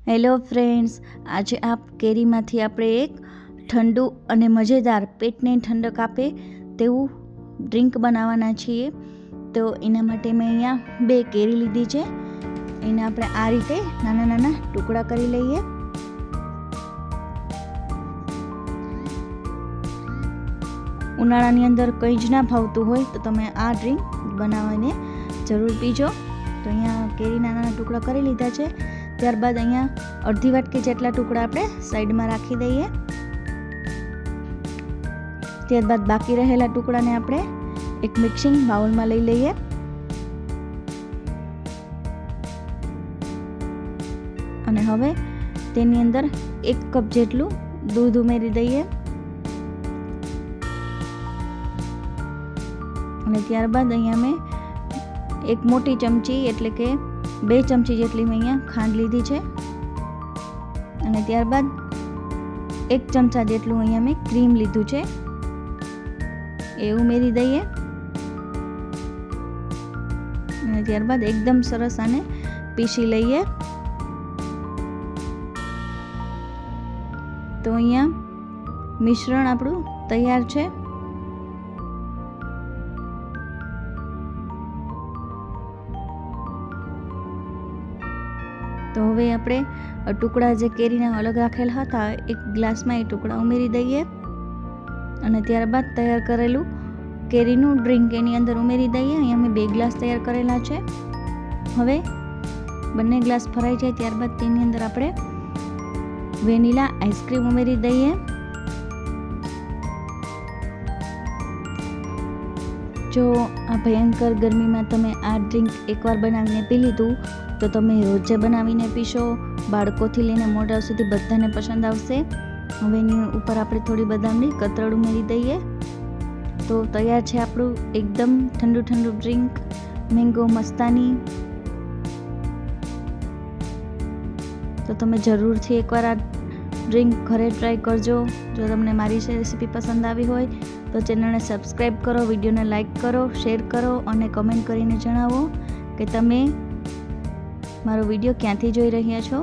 Hello friends, આજે કેરીમાંથી આપણે એક ઠંડુ અને મજેદાર પેટને ઠંડક આપે તેવું ડ્રિંક બનાવવાના છીએ. તો એના માટે મેં અહીંયા 2 કેરી લીધી છે. એને આપણે આ રીતે નાના નાના ટુકડા કરી લઈએ. ઉનાળાની અંદર કંઈ જ ના ભાવતું હોય તો તમે આ ડ્રિંક બનાવીને જરૂર પીજો. તો અહીંયા કેરીના નાના ટુકડા કરી લીધા છે. ત્યારબાદ અહીંયા અડધી વાટકી જેટલા ટુકડા આપણે સાઈડમાં રાખી દઈએ. ત્યારબાદ બાકી રહેલા ટુકડાને આપણે એક મિક્સિંગ બાઉલમાં લઈ લઈએ. અને હવે તેની અંદર 1 કપ જેટલું દૂધ ઉમેરી દઈએ. અને ત્યારબાદ અહીંયા મેં એક મોટી ચમચી એટલે કે 2 ચમચી જેટલી મેં અહીંયા ખાંડ લીધી છે. અને ત્યારબાદ 1 ચમચા જેટલું અહીંયા મેં ક્રીમ લીધું છે, એ ઉમેરી દઈએ. અને ત્યારબાદ એકદમ સરસ આને પીસી લઈએ. તો અહીંયા મિશ્રણ આપણું તૈયાર છે. તો હવે આપણે ટુકડા જે કેરીના અલગ રાખેલા હતા એક ગ્લાસમાં એ ટુકડા ઉમેરી દઈએ. અને ત્યારબાદ તૈયાર કરેલું કેરીનું ડ્રિંક એની અંદર ઉમેરી દઈએ. અહીંયા મેં 2 ગ્લાસ તૈયાર કરેલા છે. હવે બંને ગ્લાસ ભરાઈ જાય ત્યારબાદ તેની અંદર આપણે વેનીલા આઈસ્ક્રીમ ઉમેરી દઈએ. જો આ ભયંકર ગરમીમાં તમે આ ડ્રિંક એકવાર બનાવીને પી લીધું તો તમે રોજે બનાવીને પીશો. બાળકોથી લઈને મોટા સુધી બધાને પસંદ આવશે. હવે એની ઉપર આપણે થોડી બદામની કતરડ ઉમેરી દઈએ. તો તૈયાર છે આપણું એકદમ ઠંડુ ઠંડુ ડ્રિંક મેંગો મસ્તાની. તો તમે જરૂરથી એકવાર આ ડ્રિંક ઘરે ટ્રાય કરજો. જો તમને મારી રેસીપી પસંદ આવી હોય તો ચેનલને સબસ્ક્રાઈબ કરો, વિડીયોને લાઈક કરો, શેર કરો અને કમેન્ટ કરીને જણાવો કે તમે મારો વિડીયો ક્યાંથી જોઈ રહ્યા છો.